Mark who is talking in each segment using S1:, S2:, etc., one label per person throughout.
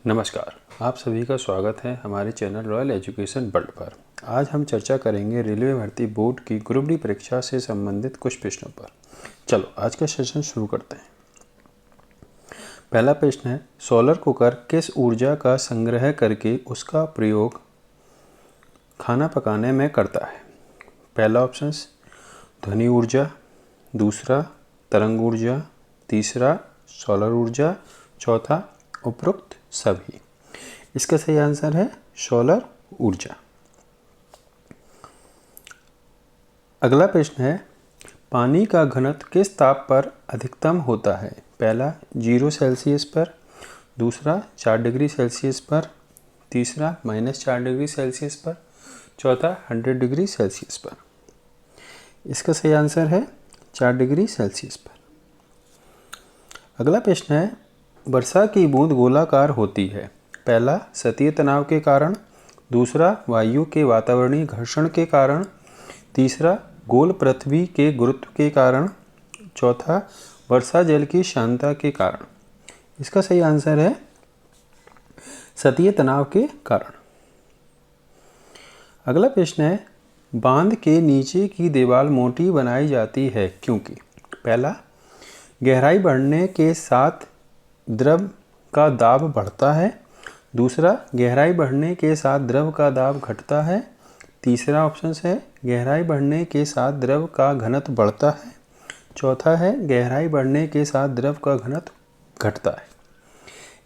S1: नमस्कार, आप सभी का स्वागत है हमारे चैनल रॉयल एजुकेशन वर्ल्ड पर। आज हम चर्चा करेंगे रेलवे भर्ती बोर्ड की ग्रुप डी परीक्षा से संबंधित कुछ प्रश्नों पर। चलो आज का सेशन शुरू करते हैं। पहला प्रश्न है, सोलर कुकर किस ऊर्जा का संग्रह करके उसका प्रयोग खाना पकाने में करता है? पहला ऑप्शन ध्वनि ऊर्जा, दूसरा तरंग ऊर्जा, तीसरा सोलर ऊर्जा, चौथा उपरोक्त सभी। इसका सही आंसर है सोलर ऊर्जा। अगला प्रश्न है, पानी का घनत्व किस ताप पर अधिकतम होता है? पहला 0 सेल्सियस पर, दूसरा 4 डिग्री सेल्सियस पर, तीसरा -4 डिग्री सेल्सियस पर, चौथा 100 डिग्री सेल्सियस पर। इसका सही आंसर है 4 डिग्री सेल्सियस पर। अगला प्रश्न है, वर्षा की बूंद गोलाकार होती है। पहला सतही तनाव के कारण, दूसरा वायु के वातावरणीय घर्षण के कारण, तीसरा गोल पृथ्वी के गुरुत्व के कारण, चौथा वर्षा जल की शांतता के कारण। इसका सही आंसर है सतही तनाव के कारण। अगला प्रश्न है, बांध के नीचे की दीवार मोटी बनाई जाती है क्योंकि? पहला गहराई बढ़ने के साथ द्रव का दाब बढ़ता है, दूसरा गहराई बढ़ने के साथ द्रव का दाब घटता है, तीसरा ऑप्शन है गहराई बढ़ने के साथ द्रव का घनत्व बढ़ता है, चौथा है गहराई बढ़ने के साथ द्रव का घनत्व घटता है।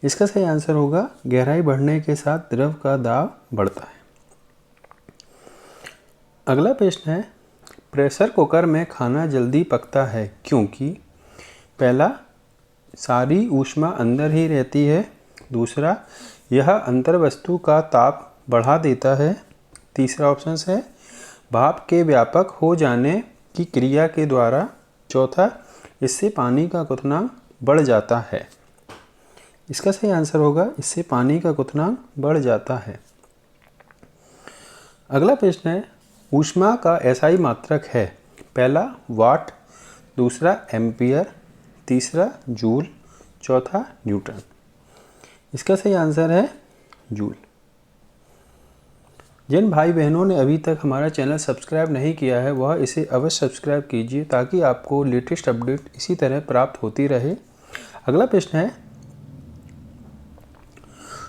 S1: इसका सही आंसर होगा गहराई बढ़ने के साथ द्रव का दाब बढ़ता है। अगला प्रश्न है, प्रेशर कुकर में खाना जल्दी पकता है क्योंकि? पहला सारी ऊष्मा अंदर ही रहती है, दूसरा यह अंतर वस्तु का ताप बढ़ा देता है, तीसरा ऑप्शन है भाप के व्यापक हो जाने की क्रिया के द्वारा, चौथा इससे पानी का क्वथनांक बढ़ जाता है। इसका सही आंसर होगा इससे पानी का क्वथनांक बढ़ जाता है। अगला प्रश्न है, ऊष्मा का एसआई मात्रक है। पहला वाट, दूसरा एम्पियर, तीसरा जूल, चौथा न्यूटन। इसका सही आंसर है जूल। जिन भाई बहनों ने अभी तक हमारा चैनल सब्सक्राइब नहीं किया है वह इसे अवश्य सब्सक्राइब कीजिए ताकि आपको लेटेस्ट अपडेट इसी तरह प्राप्त होती रहे। अगला प्रश्न है,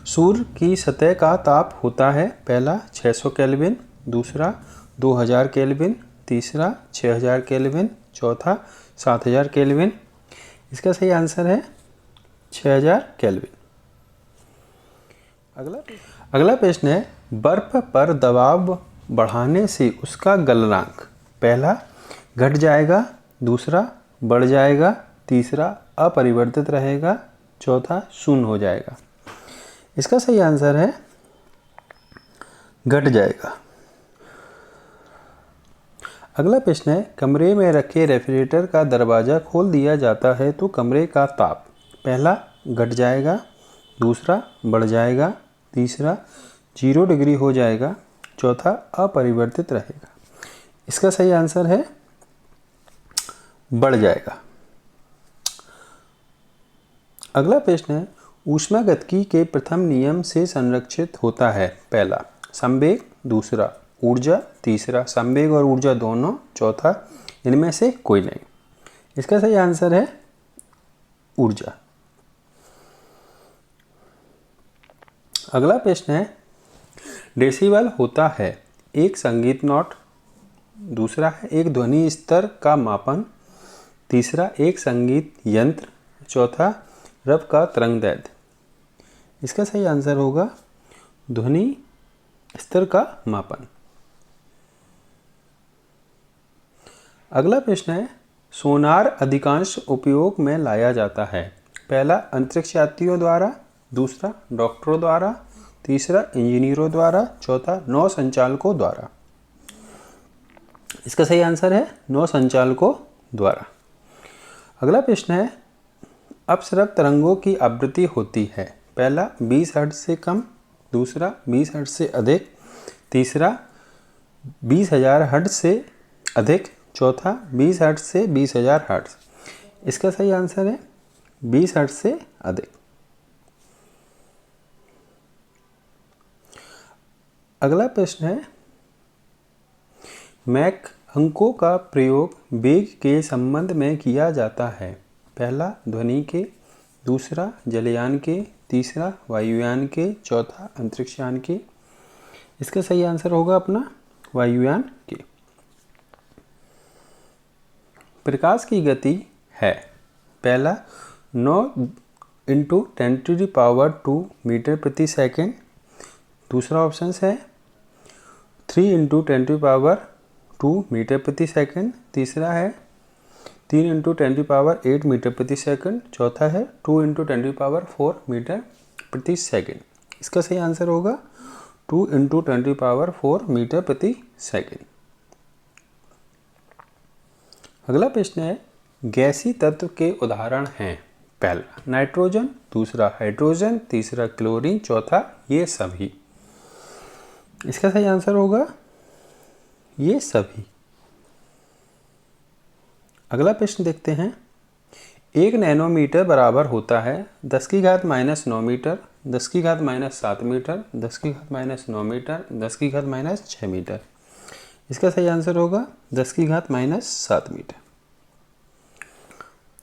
S1: सूर्य की सतह का ताप होता है। पहला 600 केल्विन, दूसरा 2000 केल्विन, तीसरा 6000 केल्विन, चौथा 7000 केल्विन। इसका सही आंसर है 6000 केल्विन। अगला प्रश्न है, बर्फ पर दबाव बढ़ाने से उसका गलनांक? पहला घट जाएगा, दूसरा बढ़ जाएगा, तीसरा अपरिवर्तित रहेगा, चौथा शून्य हो जाएगा। इसका सही आंसर है घट जाएगा। अगला प्रश्न है, कमरे में रखे रेफ्रिजरेटर का दरवाज़ा खोल दिया जाता है तो कमरे का ताप? पहला घट जाएगा, दूसरा बढ़ जाएगा, तीसरा 0 डिग्री हो जाएगा, चौथा अपरिवर्तित रहेगा। इसका सही आंसर है बढ़ जाएगा। अगला प्रश्न है, ऊष्मागतिकी के प्रथम नियम से संरक्षित होता है। पहला संवेग, दूसरा ऊर्जा, तीसरा संवेग और ऊर्जा दोनों, चौथा इनमें से कोई नहीं। इसका सही आंसर है ऊर्जा। अगला प्रश्न है, डेसिबल होता है एक संगीत नोट, दूसरा है एक ध्वनि स्तर का मापन, तीसरा एक संगीत यंत्र, चौथा रव का तरंगदैर्घ्य। इसका सही आंसर होगा ध्वनि स्तर का मापन। अगला प्रश्न है, सोनार अधिकांश उपयोग में लाया जाता है। पहला अंतरिक्ष यात्रियों द्वारा, दूसरा डॉक्टरों द्वारा, तीसरा इंजीनियरों द्वारा, चौथा नौ संचालकों द्वारा। इसका सही आंसर है नौ संचालकों द्वारा। अगला प्रश्न है, अपसरब तरंगों की आवृत्ति होती है। पहला 20 हर्ट्ज से कम, दूसरा 20 हर्ट्ज से अधिक, तीसरा 20,000 हर्ट्ज से अधिक, चौथा 20 हर्ट्ज से 20,000 हर्ट्ज। इसका सही आंसर है 20 हर्ट्ज से अधिक। अगला प्रश्न है, मैक अंकों का प्रयोग वेग के संबंध में किया जाता है। पहला ध्वनि के, दूसरा जलयान के, तीसरा वायुयान के, चौथा अंतरिक्षयान के। इसका सही आंसर होगा अपना वायुयान के। प्रकाश की गति है, पहला 9 × 10⁻² मीटर प्रति सेकेंड, दूसरा ऑप्शन है 3 × 10⁻² मीटर प्रति सेकेंड, तीसरा है 3 × 10⁸ मीटर प्रति सेकेंड, चौथा है 2 × 10⁴ मीटर प्रति सेकेंड। इसका सही आंसर होगा 2 × 10⁴ मीटर प्रति सेकेंड। अगला प्रश्न है, गैसीय तत्व के उदाहरण हैं। पहला नाइट्रोजन, दूसरा हाइड्रोजन, तीसरा क्लोरीन, चौथा ये सभी। इसका सही आंसर होगा ये सभी। अगला प्रश्न देखते हैं, 1 नैनोमीटर बराबर होता है 10⁻⁻9 मीटर, 10⁻⁻7 मीटर, 10⁻⁻9 मीटर, 10⁻⁻6 मीटर। इसका सही आंसर होगा 10⁻⁻7 मीटर।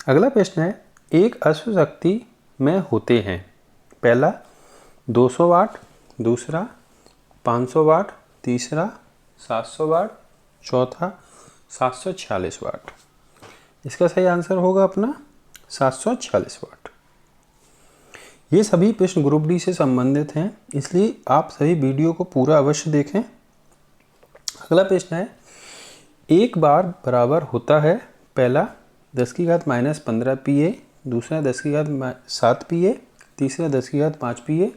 S1: अगला प्रश्न है, एक अश्व शक्ति में होते हैं। पहला 200 वाट, दूसरा 500 वाट, तीसरा 700 वाट, चौथा 746 वाट। इसका सही आंसर होगा अपना 746 वाट। ये सभी प्रश्न ग्रुप डी से संबंधित हैं, इसलिए आप सभी वीडियो को पूरा अवश्य देखें। अगला प्रश्न है, एक बार बराबर होता है। पहला 10⁻⁻15 PA, दूसरा 10⁻7 PA, तीसरा 10⁻5 PA,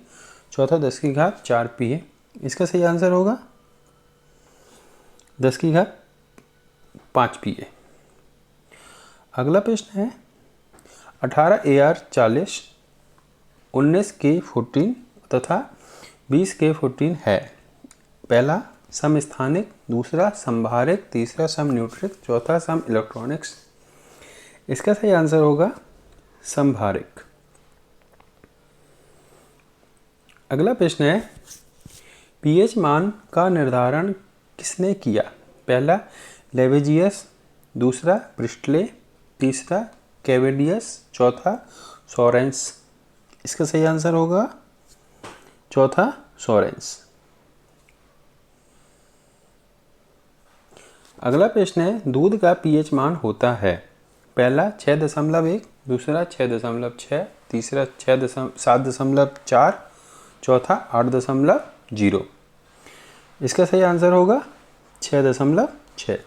S1: चौथा 10⁻4 PA। इसका सही आंसर होगा 10⁻5 PA। अगला प्रश्न है, 18 AR40, 19 K14 तथा 20 K14 है। पहला समस्थानिक, दूसरा समभारिक, तीसरा सम न्यूट्रिक, चौथा सम इलेक्ट्रॉनिक्स। इसका सही आंसर होगा समभारिक। अगला प्रश्न है, पीएच मान का निर्धारण किसने किया। पहला लेवेजियस, दूसरा ब्रिस्टले, तीसरा कैवेडियस, चौथा सोरेंस। इसका सही आंसर होगा चौथा सोरेंस। अगला प्रश्न है, दूध का पीएच मान होता है। पहला 6.1, दूसरा 6.6, तीसरा 7.4, चौथा 8.0। इसका सही आंसर होगा 6.6।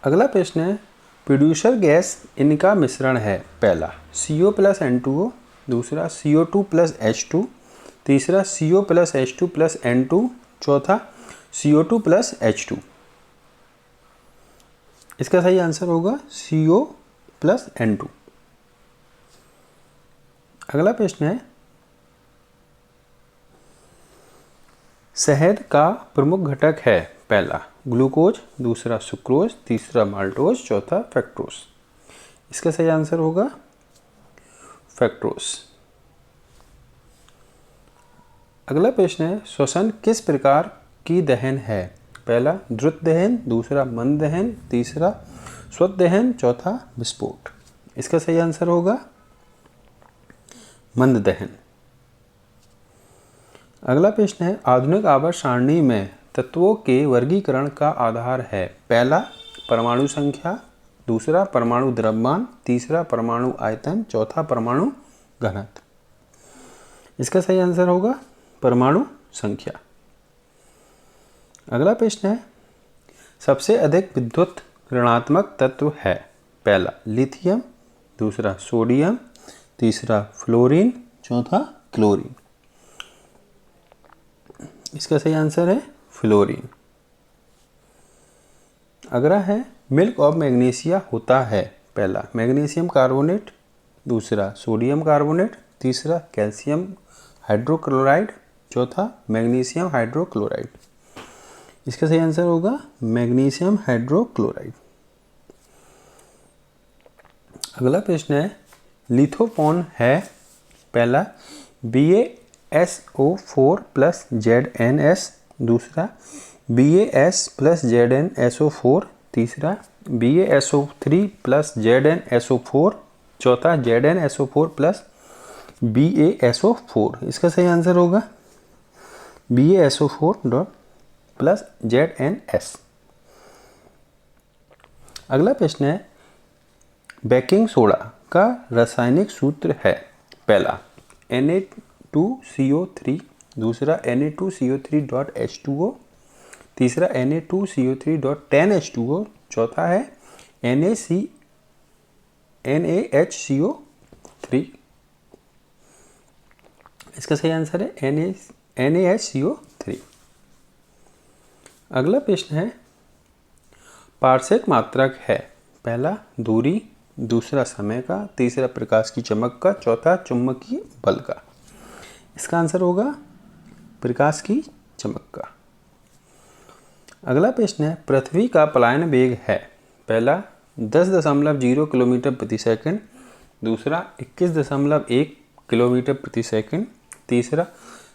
S1: अगला प्रश्न है, प्रोड्यूसर गैस इनका मिश्रण है। पहला CO + N2O, दूसरा CO2 + H2, तीसरा CO + H2 + N2, चौथा CO2 + H2। इसका सही आंसर होगा CO + N2। अगला प्रश्न है, शहद का प्रमुख घटक है। पहला ग्लूकोज, दूसरा सुक्रोज, तीसरा माल्टोज, चौथा फ्रक्टोज। इसका सही आंसर होगा फ्रक्टोज। अगला प्रश्न है, श्वसन किस प्रकार की दहन है। पहला द्रुत दहन, दूसरा मंद दहन, तीसरा स्वत दहन, चौथा विस्फोट। इसका सही आंसर होगा मंद दहन। अगला प्रश्न है, आधुनिक आवर्त सारणी में तत्वों के वर्गीकरण का आधार है। पहला परमाणु संख्या, दूसरा परमाणु द्रव्यमान, तीसरा परमाणु आयतन, चौथा परमाणु घनत्व। इसका सही आंसर होगा परमाणु संख्या। अगला प्रश्न है, सबसे अधिक विद्युत ऋणात्मक तत्व है। पहला लिथियम, दूसरा सोडियम, तीसरा फ्लोरीन, चौथा क्लोरीन। इसका सही आंसर है फ्लोरीन। अगला है, मिल्क ऑफ मैग्नीशिया होता है। पहला मैग्नीशियम कार्बोनेट, दूसरा सोडियम कार्बोनेट, तीसरा कैल्शियम हाइड्रोक्लोराइड, चौथा मैग्नीशियम हाइड्रोक्लोराइड। इसका सही आंसर होगा मैग्नीशियम हाइड्रोक्लोराइड। अगला प्रश्न है, लिथोफॉन है। पहला BaSO4 प्लस ZnS, दूसरा BaS प्लस ZnSO4, तीसरा BaSO3 प्लस ZnSO4, चौथा ZnSO4 प्लस BaSO4। इसका सही आंसर होगा BaSO4 डॉट प्लस ZnS। अगला प्रश्न है बेकिंग सोडा का रासायनिक सूत्र है। पहला Na2CO3, दूसरा Na2CO3.H2O, तीसरा Na2CO3.10H2O, चौथा है NaHCO3। इसका सही आंसर है NaHCO3। अगला प्रश्न है पारसेक मात्रक है। पहला दूरी, दूसरा समय का, तीसरा प्रकाश की चमक का, चौथा चुंबकीय बल का। इसका आंसर होगा प्रकाश की चमक का। अगला प्रश्न है पृथ्वी का पलायन वेग है। पहला 10.0 किलोमीटर प्रति सेकंड, दूसरा 21.1 किलोमीटर प्रति सेकंड, तीसरा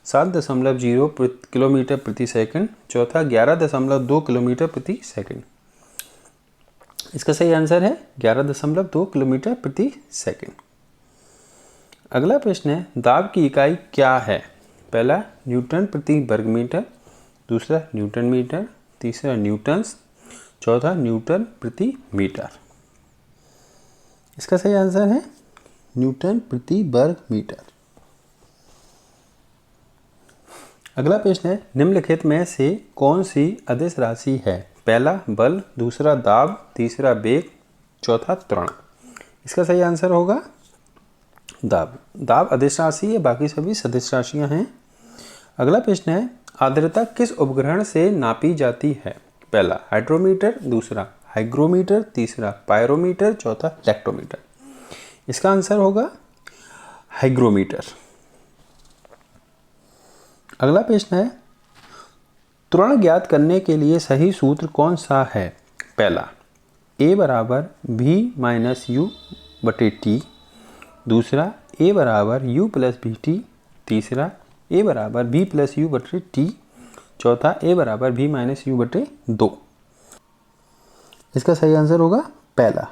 S1: 7.0 किलोमीटर प्रति सेकंड, चौथा 11.2 किलोमीटर प्रति सेकंड। इसका सही आंसर है 11.2 किलोमीटर प्रति सेकंड। अगला प्रश्न है दाब की इकाई क्या है। पहला न्यूटन प्रति वर्ग मीटर, दूसरा न्यूटन मीटर, तीसरा न्यूटन्स, चौथा न्यूटन प्रति मीटर। इसका सही आंसर है न्यूटन प्रति वर्ग मीटर। अगला प्रश्न है निम्नलिखित में से कौन सी अदिश राशि है। पहला बल, दूसरा दाब, तीसरा वेग, चौथा त्वरण। इसका सही आंसर होगा दाब। दाब अदिश राशि है, बाकी सभी सदिश राशियां हैं। अगला प्रश्न है आर्द्रता किस उपकरण से नापी जाती है। पहला हाइड्रोमीटर, दूसरा हाइग्रोमीटर, तीसरा पायरोमीटर, चौथा लैक्टोमीटर। इसका आंसर होगा हाइग्रोमीटर। अगला प्रश्न है त्वरण ज्ञात करने के लिए सही सूत्र कौन सा है। पहला A बराबर V माइनस U बटे T, दूसरा A बराबर U प्लस BT, तीसरा A बराबर V प्लस U बटे T, चौथा A बराबर V माइनस U बटे 2। इसका सही आंसर होगा पहला।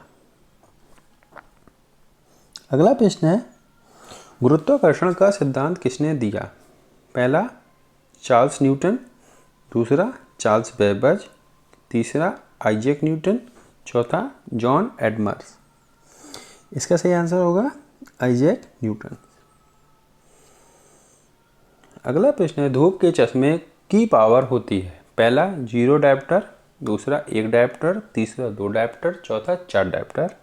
S1: अगला प्रश्न है गुरुत्वाकर्षण का सिद्धांत किसने दिया। पहला चार्ल्स न्यूटन, दूसरा चार्ल्स बेबेज, तीसरा आइजैक न्यूटन, चौथा जॉन एडमर्स। इसका सही आंसर होगा आइजैक न्यूटन। अगला प्रश्न है धूप के चश्मे की पावर होती है। पहला 0 डायप्टर, दूसरा 1 डायप्टर, तीसरा 2 डायप्टर, चौथा 4 डायप्टर।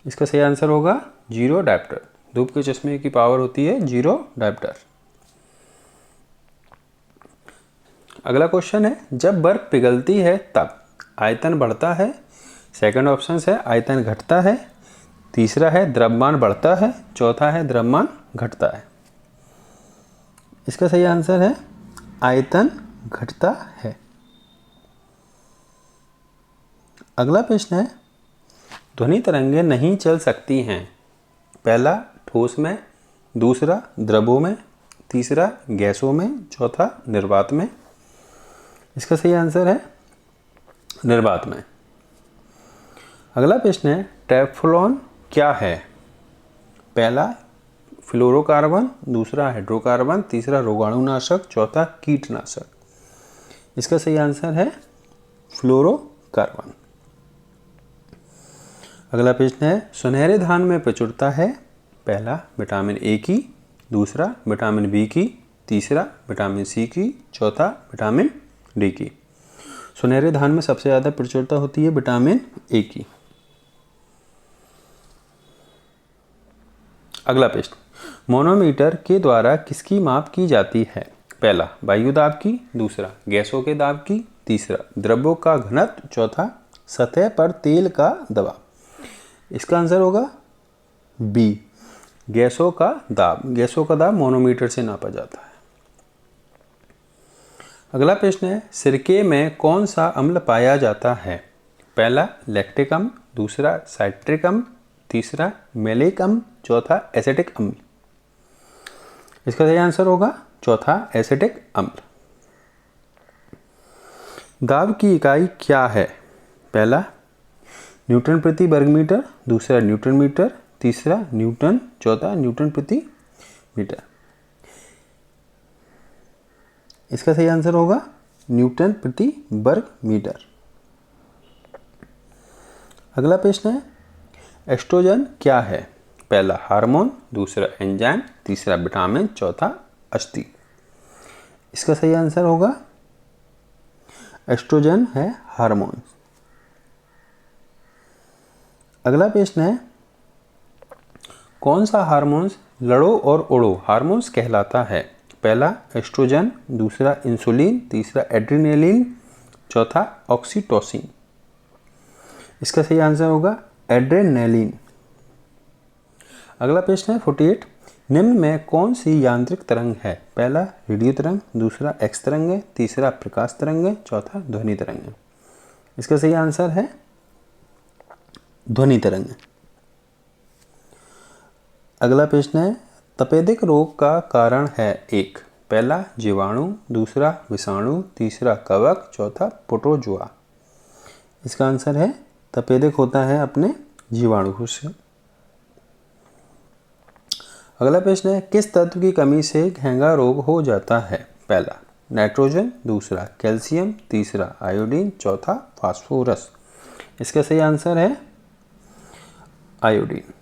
S1: इसका सही आंसर होगा 0 डायप्टर। धूप के चश्मे की पावर होती है 0 डायप्टर। अगला क्वेश्चन है जब बर्फ पिघलती है तब आयतन बढ़ता है। सेकंड ऑप्शन है आयतन घटता है, तीसरा है द्रव्यमान बढ़ता है, चौथा है द्रव्यमान घटता है। इसका सही आंसर है आयतन घटता है। अगला प्रश्न है ध्वनि तरंगें नहीं चल सकती हैं। पहला ठोस में, दूसरा द्रवों में, तीसरा गैसों में, चौथा निर्वात में। इसका सही आंसर है निर्वात में। अगला प्रश्न है टेफ्लॉन क्या है। पहला फ्लोरोकार्बन, दूसरा हाइड्रोकार्बन, तीसरा रोगाणुनाशक, चौथा कीटनाशक। इसका सही आंसर है फ्लोरोकार्बन। अगला प्रश्न है सुनहरे धान में प्रचुरता है। पहला विटामिन ए की, दूसरा विटामिन बी की, तीसरा विटामिन सी की, चौथा विटामिन डी की। सुनहरे धान में सबसे ज़्यादा प्रचुरता होती है विटामिन ए की। अगला प्रश्न मोनोमीटर के द्वारा किसकी माप की जाती है। पहला वायु दाब की, दूसरा गैसों के दाब की, तीसरा द्रव्यों का घनत्व, चौथा सतह पर तेल का दबाव। इसका आंसर होगा बी गैसों का दाब। गैसों का दाब मोनोमीटर से नापा जाता है। अगला प्रश्न है सिरके में कौन सा अम्ल पाया जाता है। पहला लैक्टिक अम्ल, दूसरा साइट्रिक अम्ल, तीसरा मैलिक अम्ल, चौथा एसिटिक अम्ल। इसका सही आंसर होगा चौथा एसिटिक अम्ल। दाब की इकाई क्या है? पहला न्यूटन प्रति वर्ग मीटर, दूसरा न्यूटन मीटर, तीसरा न्यूटन, चौथा न्यूटन प्रति मीटर। इसका सही आंसर होगा न्यूटन प्रति वर्ग मीटर। अगला प्रश्न है एस्ट्रोजन क्या है? पहला हार्मोन, दूसरा एंजाइम, तीसरा विटामिन, चौथा अस्थि। इसका सही आंसर होगा एस्ट्रोजन है हार्मोन। अगला प्रश्न है कौन सा हार्मोन्स लड़ो और उड़ो हार्मोन्स कहलाता है? पहला एस्ट्रोजन, दूसरा इंसुलिन, तीसरा एड्रेनलिन, चौथा ऑक्सीटोसिन। इसका सही आंसर होगा एड्रेनलिन। अगला प्रश्न है 48 निम्न में कौन सी यांत्रिक तरंग है? पहला रेडियो तरंग, दूसरा एक्स तरंग है, तीसरा प्रकाश तरंग है, चौथा ध्वनि तरंग है। इसका सही आंसर है ध्वनि तरंग। अगला प्रश्न है तपेदिक रोग का कारण है? एक पहला जीवाणु, दूसरा विषाणु, तीसरा कवक, चौथा प्रोटोजोआ। इसका आंसर है तपेदिक होता है अपने जीवाणु से। अगला प्रश्न है किस तत्व की कमी से घेंघा रोग हो जाता है? पहला नाइट्रोजन, दूसरा कैल्शियम, तीसरा आयोडीन, चौथा फास्फोरस। इसका सही आंसर है आयोडीन।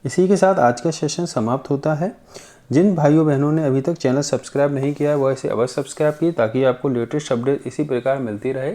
S1: इसी के साथ आज का सेशन समाप्त होता है। जिन भाइयों बहनों ने अभी तक चैनल सब्सक्राइब नहीं किया है वह इसे अवश्य सब्सक्राइब कीजिए ताकि आपको लेटेस्ट अपडेट इसी प्रकार मिलती रहे।